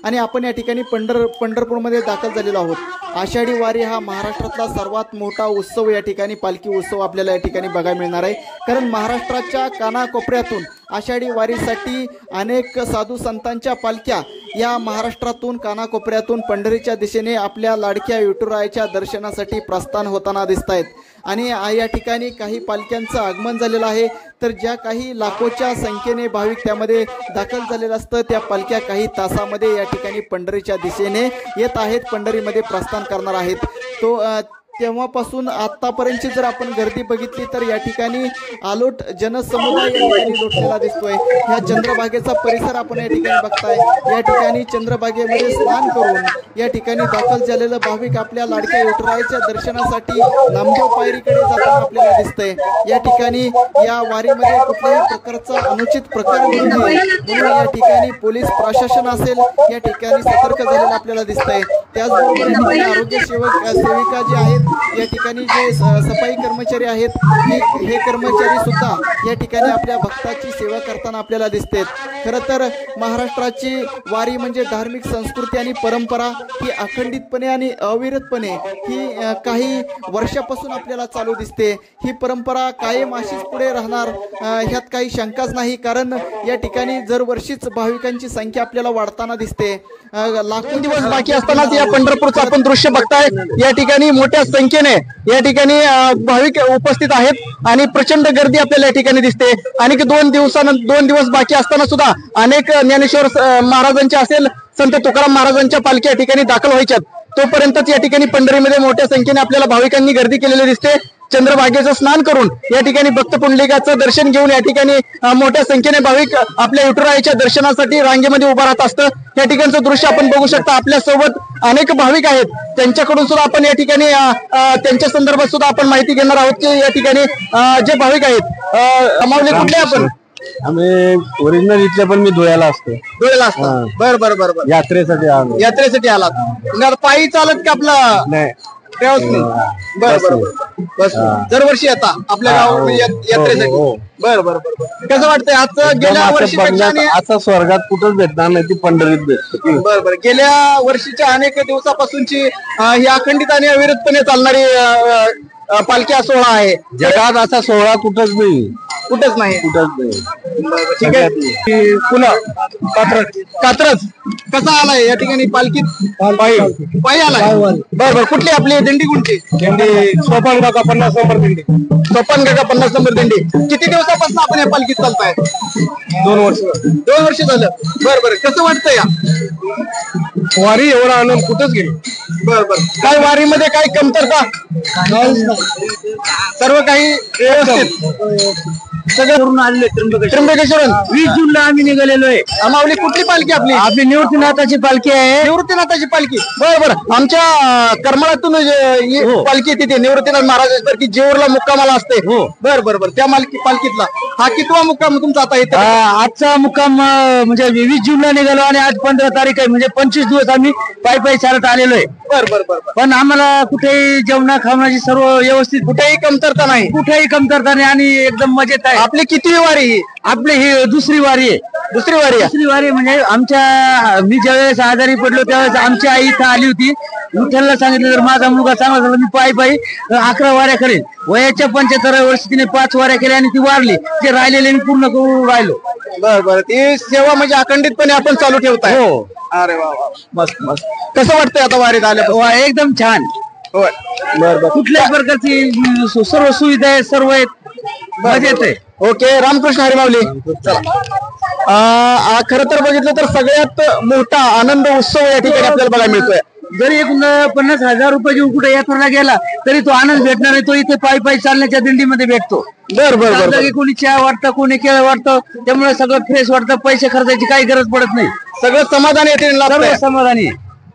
आणि आपण या ठिकाणी पंढरपूरमध्ये दाखल झालेलो आहोत। आषाढी वारी हा महाराष्ट्रातला सर्वात मोठा उत्सव या ठिकाणी पालखी उत्सव आपल्याला या ठिकाणी बघायला मिळणार आहे। कारण महाराष्ट्राच्या कानाकोपऱ्यातून आषाढी वारीसाठी अनेक साधू संतांच्या पालख्या या महाराष्ट्रातून कानाकोपऱ्यातून पंढरीच्या दिशेने आपल्या लाडक्या विठुरायाच्या दर्शनासाठी प्रस्थान होताना दिसत आहेत। आणि या ठिकाणी काही पालख्यांचं आगमन झालेलं आहे, तर ज्या काही लाखोच्या संख्येने भाविक त्यामध्ये दाखल झालेलं असतं त्या पालख्या काही तासामध्ये या ठिकाणी पंढरीच्या दिशेने येत आहेत, पंढरीमध्ये प्रस्थान करणार आहेत। तेव्हापासून आतापर्यंतची जर आपण गर्दी बघितली तर या ठिकाणी आलोट जनसमुदाय या ठिकाणी लोटलेला दिसतोय। ह्या चंद्रभागेचा परिसर आपण या ठिकाणी बघताय। या ठिकाणी चंद्रभागेमध्ये स्नान करून या ठिकाणी दाखल झालेलं भाविक आपल्या लाडक्या विठुरायाच्या दर्शनासाठी नामदेव पायरीकडे जाताना आपल्याला दिसतंय। या ठिकाणी या वारीमध्ये कुठल्याही प्रकारचा अनुचित प्रकार घडू नये म्हणून या ठिकाणी पोलीस प्रशासन असेल या ठिकाणी सतर्क झालेलं आपल्याला दिसतंय। त्याचबरोबर आरोग्य सेविका जे आहेत या ठिकाणी जे सफाई कर्मचारी आहेत हे कर्मचारी सुद्धा या ठिकाणी आपल्या भक्ताची सेवा करताना आपल्याला दिसतात। खरं तर महाराष्ट्राची वारी म्हणजे धार्मिक संस्कृती आणि परंपरा ही अखंडितपणे आणि अविरतपणे ही काही वर्षापासून आपल्याला चालू दिसते। ही परंपरा कायम अशीच पुढे राहणार ह्यात काही शंकाच नाही, कारण या ठिकाणी दरवर्षीच भाविकांची संख्या आपल्याला वाढताना दिसते। लाखो दिवस बाकी असतानाच या पंढरपूरचं आपण दृश्य बघताय। या ठिकाणी मोठ्या संख्येने या ठिकाणी भाविक उपस्थित आहेत आणि प्रचंड गर्दी आपल्याला या ठिकाणी दिसते। आणि 2 दिवस बाकी असताना सुद्धा अनेक ज्ञानेश्वर महाराजांच्या असेल संत तुकाराम महाराजांच्या पालख्या या ठिकाणी दाखल व्हायच्यात, तोपर्यंतच या ठिकाणी पंढरीमध्ये मोठ्या संख्येने आपल्याला भाविकांनी गर्दी केलेली दिसते। चंद्रभागेचं स्नान करून या ठिकाणी भक्त पुंडलिकाचं दर्शन घेऊन या ठिकाणी मोठ्या संख्येने भाविक आपल्या विठुरायाच्या दर्शनासाठी रांगेमध्ये उभा राहत असतं। या ठिकाणचं दृश्य आपण बघू शकता। आपल्या सोबत अनेक भाविक आहेत, त्यांच्याकडून सुद्धा आपण या ठिकाणी त्यांच्या संदर्भात सुद्धा आपण माहिती घेणार आहोत की या ठिकाणी जे भाविक आहेत माऊली कुठले आपण? आम्ही ओरिजिनल इथले, पण मी धुळ्याला असतो। बर यात्रेसाठी आलात? पायी चालत का आपला? नाही, बस दरवर्षी येता आपल्या गावात यात्रेसाठी? बर कसं वाटतंय आजचं? गेल्या वर्षी आता स्वर्गात कुठंच भेटणार नाही, ती पंढरीत भेटते। बर गेल्या वर्षीच्या अनेक दिवसापासूनची ही अखंडित आणि अविरतपणे चालणारी पालखी सोहळा आहे। जगात असा सोहळा कुठंच नाही। ठीक आहे। पुन्हा कात्रज कसा आलाय या ठिकाणी पालखीत? पायी आलाय? बर कुठली आपली दिंडी? कोणती दिंडी? सोपान काका 50 नंबर दिंडी। सोपान काका 50 नंबर दिंडी। किती दिवसापासून आपण या पालखीत चालताय? 2 वर्ष झालं। बर कसं वाटतं या वारी? एवढा आनंद कुठंच गेली। बर काय वारीमध्ये काही कमतरता? सर्व काही व्यवस्थित सगळं करून आलेले। त्र्यंबकेश्वरून 20 जूनला आम्ही निघालेलो आहे। माऊली कुठली पालखी आपली? आपली निवृत्तीनाथाची पालखी आहे। निवृत्तीनाथाची पालखी? बर आमच्या करमाळातून पालखी तिथे निवृत्तीनाथ महाराजांची पालखी जेऊरला मुक्कामाला असते। बर त्या पालखीतला हा कितवा मुक्काम तुमचा आता इथे? आजचा मुक्काम म्हणजे 20 जूनला निघालो आणि आज 15 तारीख आहे, म्हणजे 25 दिवस आम्ही पायी चालत आलेलो आहे। बर पण आम्हाला कुठेही जेवणा खावण्याची सर्व व्यवस्थित, कुठेही कमतरता नाही आणि एकदम मजेत आहे। आपली किती वारी ही? आपली ही दुसरी वारी आहे। दुसरी वारी म्हणजे मी ज्यावेळेस आजारी पडलो त्यावेळेस आमची आई इथं आली होती। विठ्ठलला सांगितलं जर माझा मुलगा चांगला झाला मी पायी 11 वाऱ्या करेन। वयाच्या 75व्या वर्षी तिने 5 वाऱ्या केल्या आणि ती वारली। ते राहिलेले मी पूर्ण करून राहिलो। बर ती सेवा म्हणजे अखंडितपणे आपण चालू ठेवताय? हो। अरे वा मस्त कसं वाटतंय आता वारीत आल्या? एकदम छान। बर कुठल्याही प्रकारची सर्व सुविधा आहे, सर्व आहेत, मजेत आहे। ओके, रामकृष्ण हरी माऊली। खरं तर बघितलं तर सगळ्यात मोठा आनंद उत्सव या ठिकाणी आपल्याला बघायला मिळतोय। जरी 50,000 रुपये घेऊन कुठे यात्रेला गेला तरी तो आनंद भेटणार नाही, तो इथे पायी चालण्याच्या दिंडीमध्ये भेटतो। बर कोणी चहा वाटतं, कोणी केळं वाटतं, त्यामुळे सगळं फ्रेश वाटतं, पैसे खर्चायची काही गरज पडत नाही, सगळं समाधान येते, समाधानी।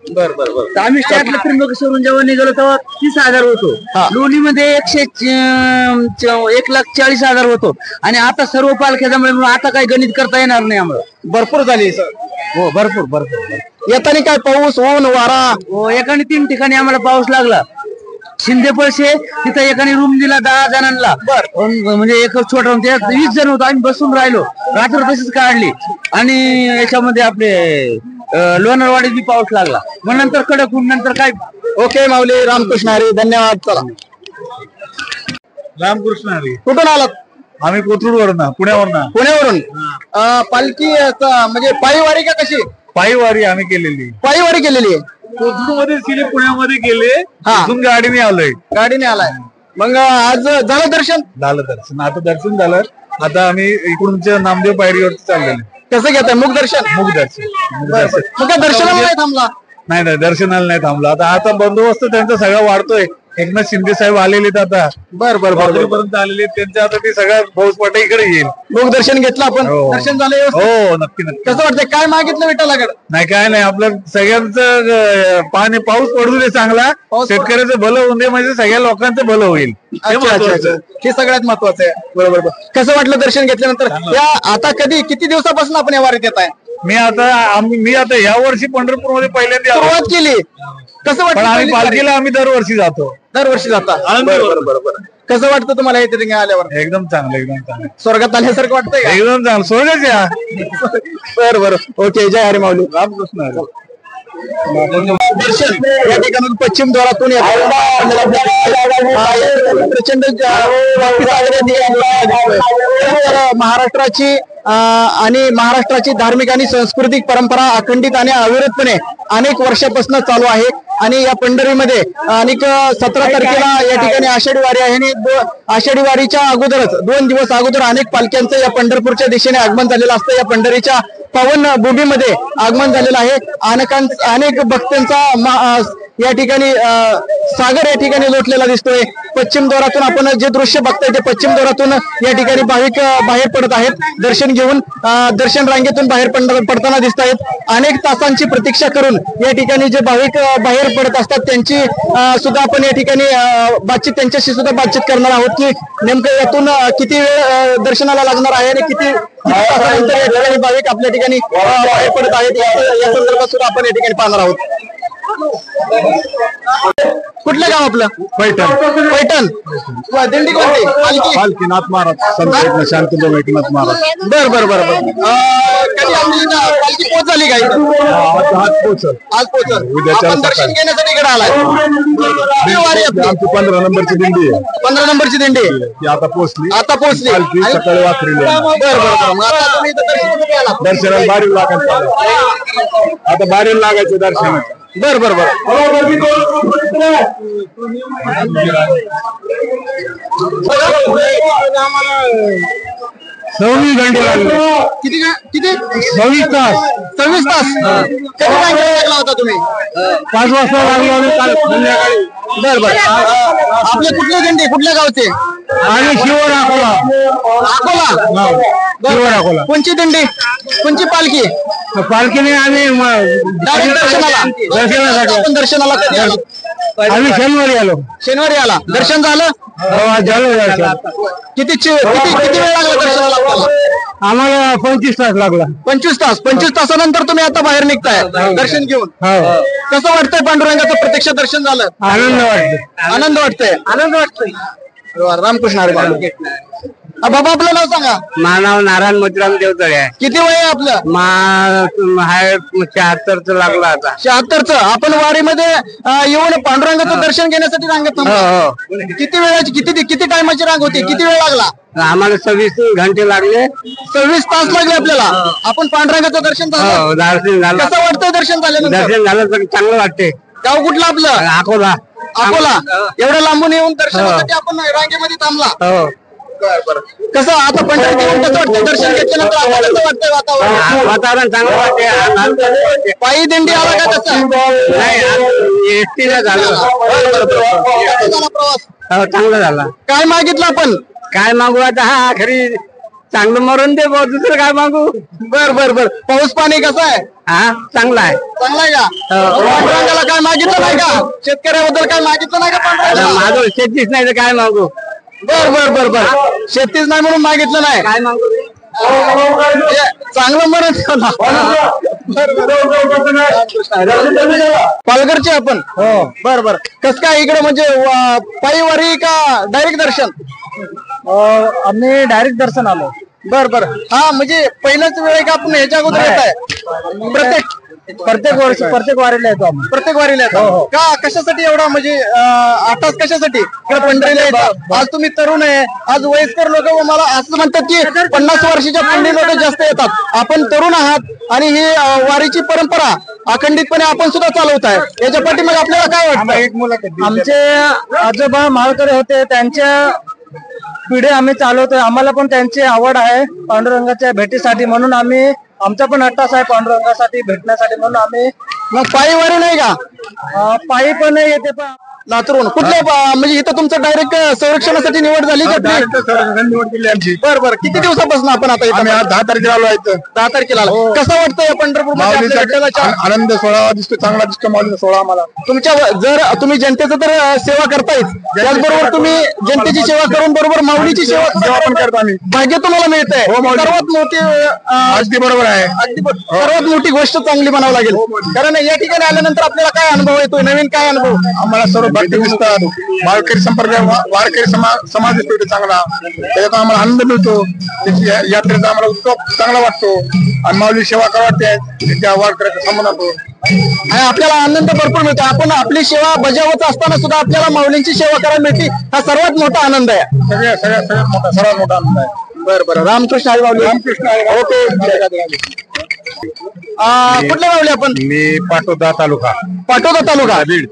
बर आम्ही स्टॅटला त्र्यंबकेश्वरून जेव्हा निघालो तेव्हा 30,000 होतो। लोणीमध्ये 1,40,000 होतो आणि आता सर्व पालख्या जमल्यामुळे आता काही गणित करता येणार नाही आम्हाला। भरपूर झाली हो, भरपूर। येताना काय पाऊस, ऊन, वारा? हो, एकाने 3 ठिकाणी आम्हाला पाऊस लागला। शिंदे पैसे तिथं एकाने रूम दिला 10 जणांना म्हणजे एक छोटा room, त्यात 20 जण होतो. आम्ही बसून राहिलो, रात्र तशीच काढली. आणि याच्यामध्ये आपले लोणारवाडीत बी पाऊस लागला, मग नंतर कडक ऊन, नंतर काय. ओके माऊली, रामकृष्ण हरी, धन्यवाद. चला, रामकृष्ण हरी. कुठून आलात? आम्ही कोथरूडवरून, पुण्यावरून. पालखी म्हणजे पायीवारी का कशी? पायीवारी आम्ही केलेली, पायीवारी केलेली आहे. कोथरूड मध्ये केली, पुण्यामध्ये केले, हा. इथून गाडीने आलोय. गाडीने आलाय. मग आज झालं दर्शन? झालं दर्शन, आता दर्शन झालं. आता आम्ही इकडूनच्या नामदेव पायरीवरती चाललेलो. कसं घेताय? मुख दर्शन. मुख दर्शन. मग काय दर्शनाला नाही थांबला? नाही, दर्शनाला नाही थांबला. आता बंदोबस्त त्यांचा सगळा वाढतोय. एकनाथ शिंदे साहेब आलेले आता पर्यंत आलेले, त्यांच्या आता ते सगळ्या फौजपाटा इकडे येईल. मुख दर्शन घेतलं आपण. हो. दर्शन झालं? हो, नक्की नक्की. कसं वाटतंय? काय मागितलं विठ्ठलाकडे? नाही, काय नाही, आपलं सगळ्यांचं पाऊस पडू दे चांगला, शेतकऱ्याचं भलं होऊ दे, म्हणजे सगळ्या लोकांचं भलं होईल. हे सगळ्यात महत्वाचं आहे. बरोबर. कसं वाटलं दर्शन घेतल्यानंतर? या आता किती दिवसापासून आपण या वारीत येत आहे? मी आता या वर्षी पंढरपूर मध्ये पहिल्यांदा सुरुवात केली. कसं पण वाटतं? आम्ही पालखीला आम्ही दरवर्षी जातो. दरवर्षी जाता? बरोबर. कसं वाटतं तुम्हाला इथे रिंगा आल्यावर? एकदम चांगलं, एकदम चांगलं. स्वर्गात आल्यासारखं वाटतंय का? एकदम चांगलं, स्वर्गच या. बरं. ओके, जय हरी माऊली. रामकृष्ण हरी. दर्शन या ठिकाणून पश्चिम द्वारातून प्रचंड महाराष्ट्राची आणि महाराष्ट्राची धार्मिक आणि सांस्कृतिक परंपरा अखंडित आणि अविरतपणे अनेक वर्षापासून चालू आहे. आणि या पंढरीमध्ये अनेक 17 तारखेला या ठिकाणी आषाढी वारी आहे. आणि आषाढी वारीच्या अगोदरच 2 दिवस अगोदर अनेक पालख्यांचं या पंढरपूरच्या दिशेने आगमन झालेलं असतं. या पंढरीच्या पावन भूमीमध्ये आगमन झालेलं आहे. अनेक भक्तांचा या ठिकाणी सागर या ठिकाणी लोटलेला दिसतोय. पश्चिम द्वारातून आपण जे दृश्य बघताय ते पश्चिम द्वारातून या ठिकाणी भाविक बाहेर पडत आहेत. दर्शन घेऊन दर्शन रांगेतून बाहेर पडताना दिसत आहेत. अनेक तासांची प्रतीक्षा करून या ठिकाणी जे भाविक बाहेर पडत असतात त्यांची सुद्धा आपण या ठिकाणी त्यांच्याशी सुद्धा बातचीत करणार आहोत की नेमकं यातून किती वेळ दर्शनाला लागणार आहे आणि किती तासानंतर या ठिकाणी भाविक आपल्या ठिकाणी बाहेर पडत आहेत या संदर्भात सुद्धा आपण या ठिकाणी पाहणार आहोत. कुठलं गाव आपलं? पैठण. दिंडी कोणती? पालखी नाथ महाराज, संत शांतदेव एकनाथ महाराज. बरं. कधी आपली पालखी पोच झाली का? आज पोचल. आपण दर्शन घेण्यासाठी इकडे आलाय. आमची 15 नंबरची दिंडी आहे. 15 नंबरची दिंडी ती आता पोहोचली. पालखी सकाळी वाखरीला. दर्शनाला बारीला लागायचं. आता बारीला लागायचं दर्शनाचं. बरं. 26 घंटे लागले. किती 26 तास. 26 तास. कधी लागला होता तुम्ही? 5 वाजता लागलो काल संध्याकाळी. बरं. आपले कुठले दिंडी, कुठल्या गावचे? आणि शिवर अकोला. शिवर अकोला. कोणची दिंडी, कोणची पालखी? पालखीने आम्ही आपण दर्शनाला कधी आलो? आम्ही शनिवारी आलो. शनिवारी आला. दर्शन झालं? किती वेळ लागला दर्शनाला आपल्याला? आम्हाला 25 तास लागला. 25 तास. 25 तासानंतर तुम्ही आता बाहेर निघताय दर्शन घेऊन. कसं वाटतंय? पांडुरंगाचं प्रत्यक्ष दर्शन झालं? आनंद वाटतंय. रामकृष्ण हरी. बाबा आपलं नाव सांगा. माझं नाव नारायण मोतीराम देवतळे आहे. किती वय आहे आपलं? 76 लागला आता. 76. आपण वारीमध्ये येऊन पांडुरंगाचं दर्शन घेण्यासाठी रांगेत थांबलो. किती वेळाची किती टायमाची रांग होती? किती वेळ लागला? आम्हाला 26 घंटे लागले. 26 तास लागले आपल्याला. आपण पांडुरंगाचं दर्शन झालं. दर्शन झालं. कसं वाटतंय दर्शन झाल्यानंतर? दर्शन झालं तर चांगलं वाटते. गाव कुठलं आपलं? अकोला. एवढं लांबून येऊन दर्शनासाठी आपण रांगेमध्ये थांबला. हो. बरं. कसं आता पंढरीत येऊन कसं वाटतं? दर्शन घेतल्यानंतर आपल्याला कसं वाटतंय वातावरण? वातावरण चांगलं वाटते. पायी दिंडी आला का कसं? नाही, एसटीला झालं. प्रवास चांगला झाला. काय मागितलं आपण? काय मागू आता? हा खरी चांगलं मरून दे, दुसरं काय मागू? बर. पाऊस पाणी कसं आहे? हा, चांगला आहे. चांगला आहे का? पांडुरंगाला काय मागितलं नाही का? शेतकऱ्याबद्दल काय मागितलं नाही का पांडुरंगाला? माझं शेतीच नाही तर काय मागू? बर. शेतीच नाही म्हणून मागितलं नाही. काय मागू? चांगलं मरण पालघरचे आपण बर बर. कस काय इकडे म्हणजे पायी वारी का डायरेक्ट दर्शन? आम्ही डायरेक्ट दर्शन आलो. बर बर. हा म्हणजे पहिल्याच वेळ का आपण ह्याच्या अगोदर येत आहे? प्रत्येक वारीला येतो आम्ही. प्रत्येक वारीला येतो का? कशासाठी एवढा म्हणजे आताच कशासाठी इकडे पंढरीला येतात? आज तुम्ही तरुण आहे, आज वयस्कर लोक मला असं म्हणतात की 50 वर्षाच्या पुढे लोक जास्त येतात. आपण तरुण आहात आणि ही वारीची परंपरा अखंडितपणे आपण सुद्धा चालवत आहे. याच्या पाठीमागे आपल्याला काय वाटतं? आमचे आजोबा माळकरी होते, त्यांच्या पिढी आम्ही चालवतोय. आम्हाला पण त्यांची आवड आहे पांडुरंगाच्या भेटीसाठी, म्हणून आम्ही आमचा पण अट्टास आहे पांडुरंगासाठी भेटण्यासाठी, म्हणून आम्ही. मग पायी वारी नाही का? पायी पण येते. पण लातूरून कुठल्या म्हणजे इथं तुमचं डायरेक्ट संरक्षणासाठी निवड झाली का? निवड केली आमची. बरं बरं. किती दिवसापासून आपण आता आम्ही आज 10 तारखेला आलो आहे. 10 तारखेला आलो. कसं वाटतं या पंढरपूर आनंद सोहळा दिसतो, चांगला दिसतो माऊलीचा सोहळा आम्हाला. तुमच्या जर तुम्ही जनतेचं तर सेवा करतायच, त्याचबरोबर तुम्ही जनतेची सेवा करून बरोबर माऊलीची सेवा पण करतो आम्ही. भाग्य तुम्हाला मिळतंय. सर्वात मोठी अगदी बरोबर आहे. सर्वात मोठी गोष्ट चांगली म्हणावं लागेल. कारण या ठिकाणी आल्यानंतर आपल्याला काय अनुभव येतोय? नवीन काय अनुभव? आम्हाला सर्व भक्त दिसतात, वारकरी संपर्क, वारकरी समाज दिसतो ते चांगला. त्याच्यातून आम्हाला आनंद मिळतो. यात्रेचा आम्हाला उत्सव चांगला वाटतो आणि माऊली सेवा करा वाटते त्या वारकऱ्याचा संबंध होतो आणि आपल्याला आनंद भरपूर मिळतो. आपण आपली सेवा बजावत असताना सुद्धा आपल्याला माऊलींची सेवा करायला मिळते. हा सर्वात मोठा आनंद आहे. सर्वात मोठा आनंद आहे. बरं बरं. रामकृष्ण हरी माऊली. रामकृष्ण हरी. ओके. कुठले माऊली आपण? मी पाटोदा तालुका. पाटोदा तालुका. बीड.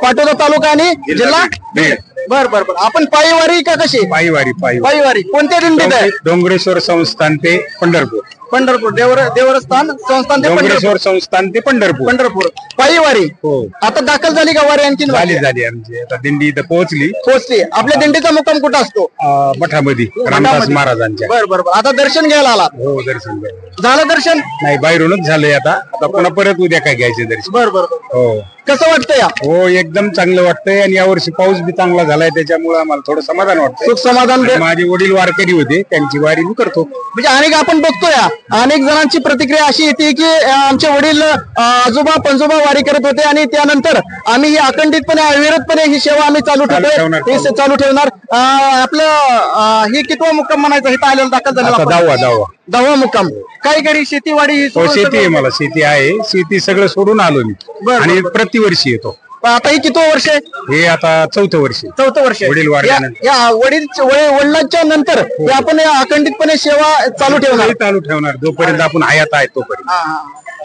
पाटोदा तालुका आणि जिल्हा बीड. बर बर बर. आपण पायी वारी का कशी? पायी वारी कोणत्या दिंडीत आहे? डोंगरेश्वर संस्थान ते पंढरपूर. पंढरपूर देवस्थान संस्थान ते डोंगरेश्वर संस्थान ते पंढरपूर. पायी वारी. हो. आता दाखल झाली का वारी? आणखी झाली आमची. आता दिंडी इथं पोहोचली. आपल्या दिंडीचा मुक्काम कुठं असतो? मठामध्ये रामदास महाराजांच्या. बर बर बर. आता दर्शन घ्यायला आला? हो, दर्शन झालं दर्शन? नाही, बाहेरूनच झालंय. आता पुन्हा परत उद्या काय घ्यायचं दर्शन. बर बर. हो. कसं वाटतं या? हो, एकदम चांगलं वाटतंय. आणि यावर्षी पाऊस बी चांगला झालाय, त्याच्यामुळे आम्हाला थोडं समाधान वाटतं. सुख समाधान. माझे वडील वारकरी होते, त्यांची वारी मी करतो. म्हणजे अनेक आपण बघतोय अनेक जणांची प्रतिक्रिया अशी येते की आमचे वडील आजोबा पंजोबा वारी करत होते आणि त्यानंतर आम्ही ही अखंडितपणे अविरतपणे ही सेवा आम्ही चालू ठेवणार. आपलं ही कितवा मुक्काम म्हणायचं? इथं आलेलं दाखल झालेला 10वा मुक्काम. काही घरी शेतीवाडी? हो, शेती आहे. मला शेती आहे. शेती सगळं सोडून आलो मी आणि प्रतिवर्षी येतो. आता ही किती वर्ष आहे? हे आता 4थं वर्ष. वडील वारल्यानंतर. या वडिलांच्या नंतर हे आपण अखंडितपणे सेवा चालू ठेवणार जोपर्यंत आपण हयात आहे तोपर्यंत.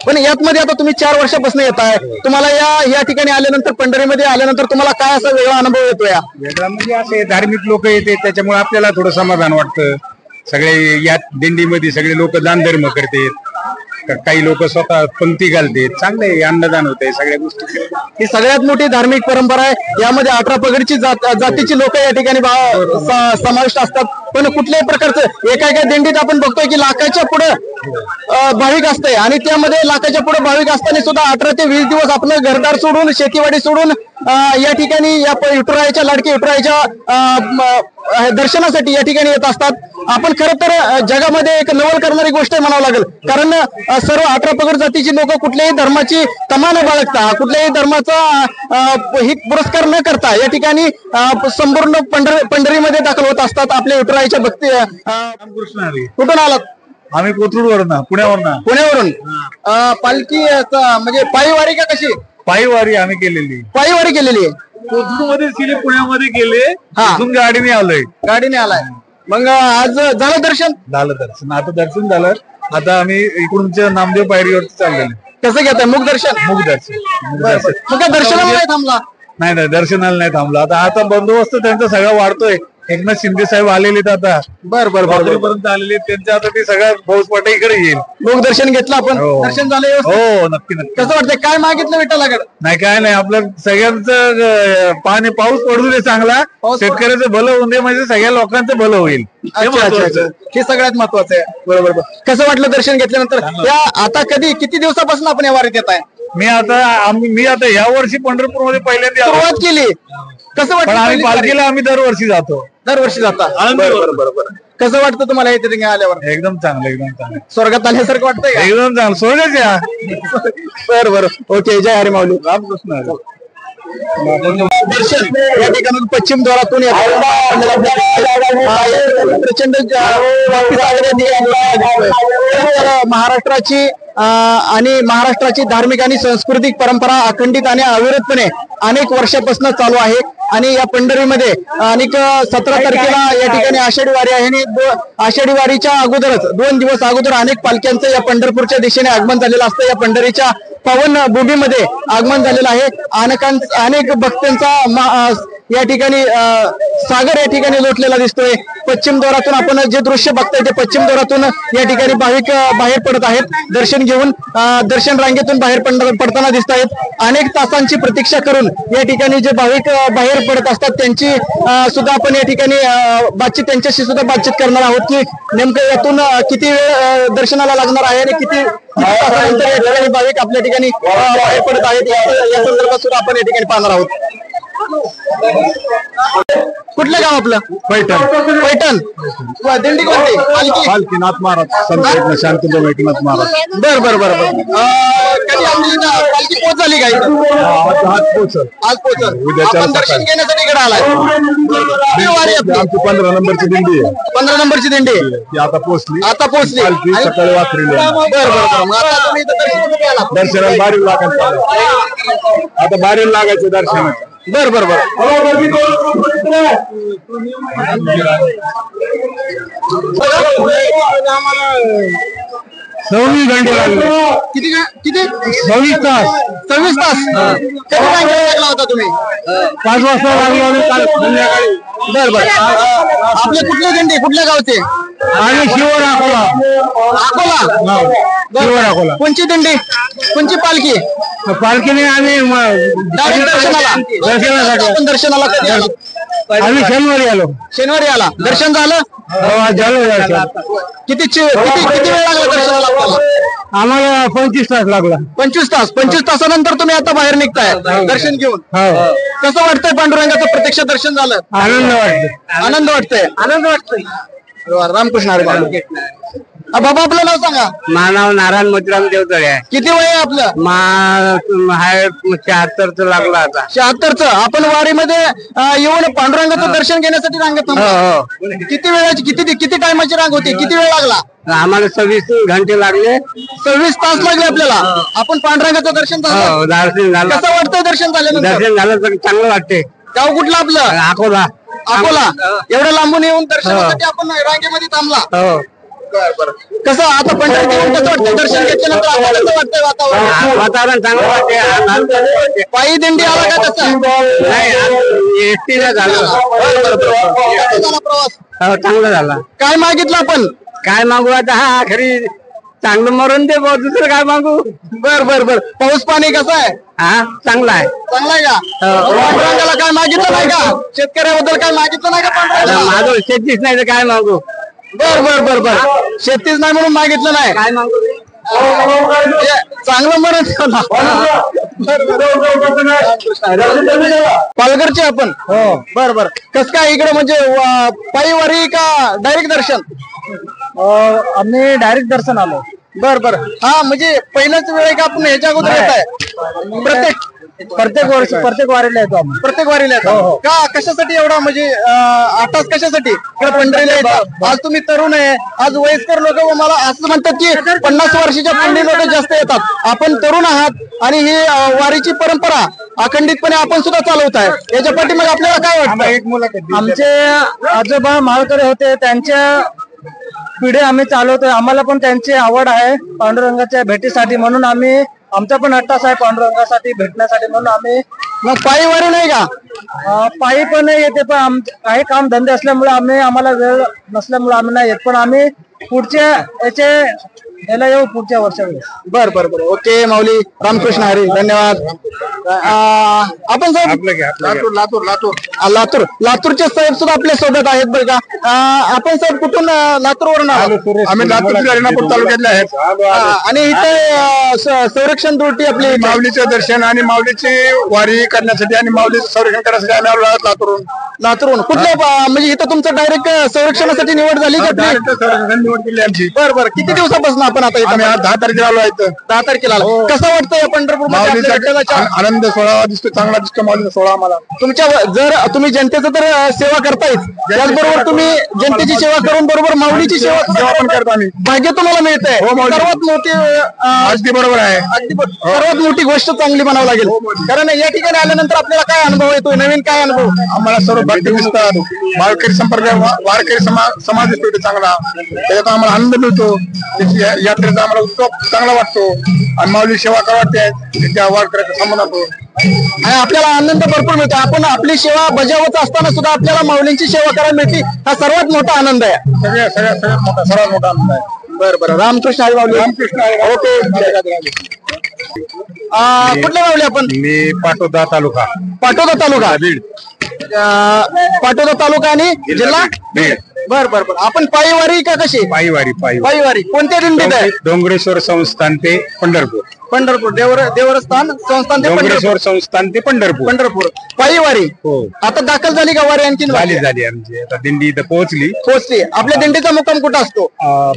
पण यातमध्ये आता तुम्ही 4 वर्षापासून येत आहे. तुम्हाला या ठिकाणी आल्यानंतर पंढरीमध्ये आल्यानंतर तुम्हाला काय असा वेगळा अनुभव येतो? या वेगळा म्हणजे असे धार्मिक लोक येते, त्याच्यामुळे आपल्याला थोडं समाधान वाटतं. सगळे या दिंडीमध्ये सगळे लोक दान धर्म करतात. काही लोक स्वतः पंक्ती घालते. चांगले अन्नदान होते. सगळ्या गोष्टी. ही सगळ्यात मोठी धार्मिक परंपरा आहे. यामध्ये 18 पगडीची जातीची लोक या ठिकाणी समाविष्ट असतात. पण कुठल्याही प्रकारचं एका दिंडीत आपण बघतोय की लाखाच्या पुढे भाविक असते आणि त्यामध्ये लाखाच्या पुढे भाविक असताना सुद्धा 18 ते 20 दिवस आपलं घरदार सोडून शेतीवाडी सोडून या ठिकाणी या विठुरायाच्या लाडकी विठुरायाच्या दर्शनासाठी या ठिकाणी येत असतात. आपण खरं तर जगामध्ये एक नवल करणारी गोष्ट म्हणावं लागेल. कारण सर्व 18 पगड जातीची लोक कुठल्याही धर्माची तमा न बाळगता, कुठल्याही धर्माचा हित पुरस्कार न करता या ठिकाणी संपूर्ण पंढरीमध्ये दाखल होत असतात. आपल्या विठुरायाच्या भक्ती. कुठून आलात? आम्ही कोथरूडवरून, पुण्यावरून. पालखी म्हणजे पायी वारी का कशी? पायी वारी आम्ही केलेली. पायी वारी केलेली आहे. कोथरूड मध्ये केली, पुण्यामध्ये गेले. गाडीने आलाय. मग आज झालं दर्शन? आता दर्शन झालं. आता आम्ही इकडूनच्या नामदेव पायरीवर चाललेले. कसं घेताय? मुख दर्शन. मग काय दर्शनाला नाही थांबला? नाही, दर्शनाला नाही थांबला. आता बंदोबस्त त्यांचा सगळा वाढतोय. एकनाथ शिंदे साहेब आलेले आता. पर्यंत आलेले. त्यांच्या आता ते सगळ्या फौजपाटा इकडे येईल. लोक दर्शन घेतलं आपण. दर्शन झालं? हो, नक्की. कसं वाटतंय? काय मागितलं विठ्ठलाकडे? नाही, काय नाही. आपलं सगळ्यांचं पाऊस पडू दे चांगला. शेतकऱ्याचं भलं होऊ दे, म्हणजे सगळ्या लोकांचं भलं होईल. हे सगळ्यात महत्वाचं आहे. बरोबर. कसं वाटलं दर्शन घेतल्यानंतर? आता किती दिवसापासून आपण या वारीत येत आहे? मी आता या वर्षी पंढरपूरमध्ये पहिल्यांदा सुरुवात केली. कसं वाटतं? आम्ही पालखीला दरवर्षी जातो. दरवर्षी जाता? बरोबर. कसं वाटतं तुम्हाला या ठिकाणी आल्यावर? एकदम चांगलं, एकदम चांगलं, स्वर्गात आल्यासारखं वाटतंय का? एकदम चांगलं. सोडच या. बरं बरं, ओके. जय हरी माऊली. रामकृष्ण. दर्शन या ठिकाणून पश्चिम द्वारातून प्रचंड महाराष्ट्राची आणि महाराष्ट्राची धार्मिक आणि सांस्कृतिक परंपरा अखंडित आणि अविरतपणे अनेक वर्षापासून चालू आहे. आणि या पंढरीमध्ये अनेक 17 तारखेला या ठिकाणी आषाढी वारी आहे आणि आषाढी वारीच्या अगोदरच 2 दिवस अगोदर अनेक पालख्यांचं या पंढरपूरच्या दिशेने आगमन झालेलं असतं. या पंढरीच्या पावन भूमीमध्ये आगमन झालेलं आहे. अनेक भक्तांचा या ठिकाणी सागर या ठिकाणी लोटलेला दिसतोय. पश्चिम द्वारातून आपण जे दृश्य बघताय ते पश्चिम द्वारातून या ठिकाणी भाविक बाहेर पडत आहेत. दर्शन घेऊन दर्शन रांगेतून बाहेर पडताना दिसत आहेत. अनेक तासांची प्रतीक्षा करून या ठिकाणी जे भाविक बाहेर पडत असतात त्यांची सुद्धा आपण या ठिकाणी त्यांच्याशी सुद्धा बातचीत करणार आहोत की नेमकं यातून किती वेळ दर्शनाला लागणार आहे आणि किती तासानंतर या ठिकाणी भाविक आपल्या ठिकाणी बाहेर पडत आहेत या संदर्भात सुद्धा आपण या ठिकाणी पाहणार आहोत. कुठलं गाव आपलं? पैठण. पैठण. दिंडी कोणती? पालखीनाथ महाराज, संत एकनाथ शांतदेव एकनाथ महाराज. बर बर बर बर. कधी आपली पालखी पोच झाली का इथं? आज पोहोचल. आज पोचल. उद्याच्या आपण दर्शन सकाळी. घेण्यासाठी इकडे आलाय. किती वारी आपली? आमची 15 नंबरची दिंडी आहे. 15 नंबरची दिंडी ती आता पोहोचली. आता पोहोचली. पालखी आणि- सकाळी वाचलेली आहे. बर बर बर. मग आता तुम्ही इथं दर्शन कुठे आला? दर्शनाला बारीला लागायचं. आता बारीला लागायचं दर्शनाचं. बर बर बर. सव्वीस घंटे लागले. किती 26 तास. 26 तास. कधी रांगेला लागला होता तुम्ही? 5 वाजता लागलो आणि काल संध्याकाळी. बर बर. आपले कुठले दिंडी कुठल्या गावचे? आणि शिवर अकोला. अकोला. शिवर अकोला. कोणची दिंडी कोणची पालखी? पालखीने आम्ही डायरेक्ट दर्शनाला. दर्शनासाठी आपण दर्शनाला कधी आलो? आम्ही शनिवारी आलो. शनिवारी आला. दर्शन झालं? झालं दर्शन. किती वेळ लागला दर्शनाला आपल्याला? आम्हाला 25 तास लागला. 25 तास. 25 तासानंतर तुम्ही आता बाहेर निघताय दर्शन घेऊन. हो. कसं वाटतंय पांडुरंगाचं प्रत्यक्ष दर्शन झालं? आनंद वाटतो. आनंद वाटतंय. आनंद वाटतोय. रामकृष्ण हरी. बाबा आपलं नाव सांगा. माझं नाव नारायण मोतीराम देवतळे आहे. किती वय आहे आपलं? हाय 76चं लागला आता. 76चं. आपण वारीमध्ये येऊन पांडुरंगाचं दर्शन घेण्यासाठी रांगेत थांबलो. किती वेळाची किती टायमाची रांग होती? किती वेळ लागला? आम्हाला 26 घंटे लागले. 26 तास लागले आपल्याला. आपण पांडुरंगाचं दर्शन झालं. दर्शन झालं. कसं वाटतंय दर्शन झाल्यानंतर? दर्शन झालं तर चांगलं वाटते. गाव कुठलं आपलं? अकोला. अकोला. एवढं लांबून येऊन दर्शनासाठी आपण रांगेमध्ये थांबला. हो. कसं आता पंढरीत येऊन कसं वाटतं? दर्शन घेतल्यानंतर आपल्याला कसं वाटतंय वातावरण? वातावरण चांगलं वाटते. पायी दिंडी आला का तसं? नाही एसटीला झालं. कसा झाला प्रवास? हो, चांगलं झाला. काय मागितलं आपण? काय मागू आता? हा खरी चांगलं मरून दे भाऊ, दुसरं काय मागू? बर बर बर. पाऊस पाणी कसं आहे? हा चांगला आहे. चांगला आहे का? पांडुरंगाला काय मागितलं नाही का? शेतकऱ्याबद्दल काय मागितलं नाही का पांडुरंगाला? माझं शेतीच नाही तर काय मागू? बर बर बर बर. शेतीच नाही म्हणून मागितलं नाही. काय मागू? चांगलं मरण ठेवला. पालघरचे आपण. बर बर. कस काय इकडे म्हणजे पायी वारी का डायरेक्ट दर्शन? आम्ही डायरेक्ट दर्शन आलो. बर बर. हा म्हणजे पहिल्याच वेळ आहे का आपण ह्याच्या अगोदर येत आहे? प्रत्येक वारीला येतो आम्ही. प्रत्येक वारीला येतो का? कशासाठी एवढा म्हणजे आताच कशासाठी इकडे पंढरीला येतात? आज तुम्ही तरुण आहे, आज वयस्कर लोक मला असं म्हणतात की 50 वर्षाच्या पुढे लोक जास्त येतात. आपण तरुण आहात आणि ही वारीची परंपरा अखंडितपणे आपण सुद्धा चालवताय. याच्या पाठीमागे आपल्याला काय वाटतं? आमचे आजोबा माळकरी होते, त्यांच्या पिढी आम्ही चालवतोय. आम्हाला पण त्यांची आवड आहे पांडुरंगाच्या भेटीसाठी, म्हणून आम्ही आमचा पण हट्टास आहे पांडुरंगासाठी भेटण्यासाठी, म्हणून आम्ही. मग पायी वारी नाही का? पायी पण येते, पण काही काम धंदे असल्यामुळे आम्हाला वेळ नसल्यामुळे आम्ही नाही येत. पण आम्ही पुढच्या याला येऊ पुढच्या वर्षामध्ये. बर बर बर. ओके माऊली. रामकृष्ण हरी. धन्यवाद. आपण साहेब लातूर. लातूरचे साहेब सुद्धा आपल्या सोबत आहेत बरं का. आपण साहेब कुठून लातूरवरून आलो? आम्ही लातूर रेणापूर तालुक्यातले आहेत. आणि इथे संरक्षण ड्युटी आपली माऊलीचं दर्शन आणि माऊलीची वारी करण्यासाठी आणि माऊलीचं संरक्षण करण्यासाठी आम्ही आलो आहोत लातूरून. कुठल्या म्हणजे इथं तुमचं डायरेक्ट संरक्षणासाठी निवड झाली का? संरक्षण निवड केली आमची. बरं किती दिवसापासून आपण आता आम्ही आज 10 तारखेला आलो आहेत. 10 तारखेला आलो. कसं वाटतंय पंढरपूर माऊलीचा आनंद सोहळा दिसतो, चांगला दिसतो माऊलीचा सोहळा आम्हाला. तुमच्या जर तुम्ही जनतेचं तर सेवा करतायच, त्याचबरोबर तुम्ही जनतेची सेवा करून बरोबर माऊलीची सेवा पण करतो आम्ही. भाग्य तुम्हाला मिळतंय. सर्वात मोठी अगदी बरोबर आहे. सर्वात मोठी गोष्ट चांगली म्हणावं लागेल. कारण या ठिकाणी आल्यानंतर आपल्याला काय अनुभव येतोय, नवीन काय अनुभव? आम्हाला सर्व भक्ती दिसतात, वारकरी संपर्क वारकरी समाज दिसतो इथे चांगला, त्याच्यात आम्हाला आनंद मिळतो. यात्रेचा आम्हाला उत्सव चांगला वाटतो आणि माऊली सेवा करा वाटते त्या वारकऱ्याचा संबंध होतो आणि आपल्याला आनंद भरपूर मिळतो. आपण आपली सेवा बजावत असताना सुद्धा आपल्याला माऊलींची सेवा करायला मिळते, हा सर्वात मोठा आनंद आहे. सर्वात मोठा आनंद आहे. बरं रामकृष्ण हरी माऊली. रामकृष्ण ओके. कुठले माऊली आपण? मी पाटोदा तालुका बीड. पाटोदा तालुका आणि जिल्हा बीड. बर आपण पायीवारी का कशी? पायीवारी कोणत्या दिंडीत आहे? डोंगरेश्वर संस्थान ते पंढरपूर. देवस्थान संस्थान ते डोंगरेश्वर संस्थान ते पंढरपूर. पायीवारी. हो. आता दाखल झाली का वारी? आणखी झाली आमची आता दिंडी इथं पोहोचली. आपल्या दिंडीचा मुक्काम कुठं असतो?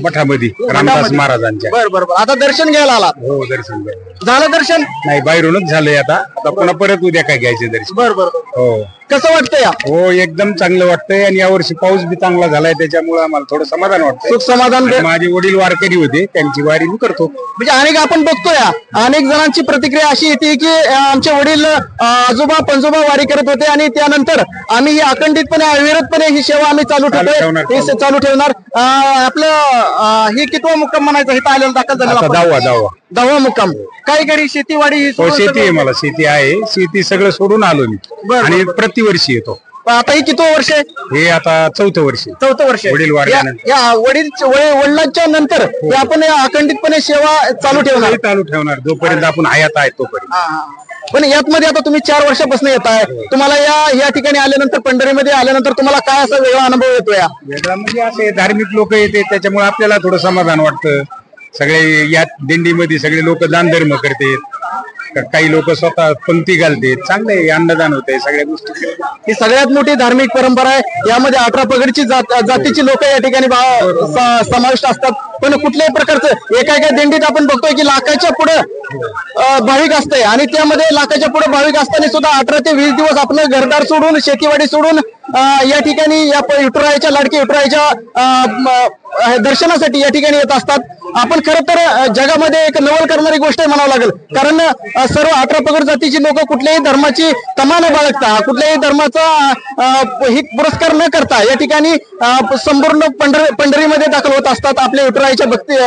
मठामध्ये रामदास महाराजांच्या. बरं आता दर्शन घ्यायला आला? हो, दर्शन झालं दर्शन? नाही, बाहेरूनच झालंय. आता पुन्हा परत उद्या काय घ्यायचे दर्शन. बरं हो. कसं वाटतंय? हो, एकदम चांगलं वाटतंय. आणि यावर्षी पाऊस बी चांगला झालाय, त्याच्यामुळे आम्हाला थोडं समाधान वाटतं. सुख समाधान. माझे वडील वारकरी होते, त्यांची वारी मी करतो. म्हणजे अनेक आपण बघतोय, अनेक जणांची प्रतिक्रिया अशी येते की आमचे वडील आजोबा पंजोबा वारी करत होते आणि त्यानंतर आम्ही ही अखंडितपणे अविरतपणे ही सेवा आम्ही चालू ठेवणार. आपलं हे कितवा मुक्काम म्हणायचं? हे आलेलं दाखल झालं 10वा मुक्काम. काही घरी शेतीवाडी? शेती आहे, मला शेती आहे. शेती सगळं सोडून आलो मी आणि प्रतिवर्षी येतो. आता ही किती वर्ष आहे? हे आता 4थं वर्ष. वडील वडिलांच्या नंतर आपण अखंडितपणे सेवा चालू ठेवणार जोपर्यंत आपण हयात आहे तोपर्यंत. पण यात मध्ये आता तुम्ही 4 वर्षापासून येत आहे. तुम्हाला या ठिकाणी आल्यानंतर पंढरीमध्ये आल्यानंतर तुम्हाला काय असा वेगळा अनुभव येतो? वेगळा म्हणजे असे धार्मिक लोक येते, त्याच्यामुळे आपल्याला थोडं समाधान वाटतं. सगळे या दिंडीमध्ये सगळे लोक दान धर्म करतात, काही लोक स्वतः पंक्ती घालतात. चांगले अन्नदान होते, सगळ्या गोष्टी. ही सगळ्यात मोठी धार्मिक परंपरा आहे. यामध्ये 18 पगडची जातीची लोक या ठिकाणी समाविष्ट असतात. पण कुठल्याही प्रकारचं एका दिंडीत आपण बघतोय की लाखाच्या पुढे भाविक असते आणि त्यामध्ये लाखाच्या पुढे भाविक असताना सुद्धा 18 ते 20 दिवस आपलं घरदार सोडून, शेतीवाडी सोडून या ठिकाणी या विठुरायाच्या लाडकी विठुरायाच्या दर्शनासाठी या ठिकाणी येत असतात. आपण खरं तर जगामध्ये एक नवल करणारी गोष्ट म्हणावं लागेल. कारण सर्व 18 पगड जातीची लोक कुठल्याही धर्माची तमा न बाळगता, कुठल्याही धर्माचा ही पुरस्कार न करता या ठिकाणी संपूर्ण पंढरीमध्ये दाखल होत असतात. आपल्या विठुरायाच्या भक्ती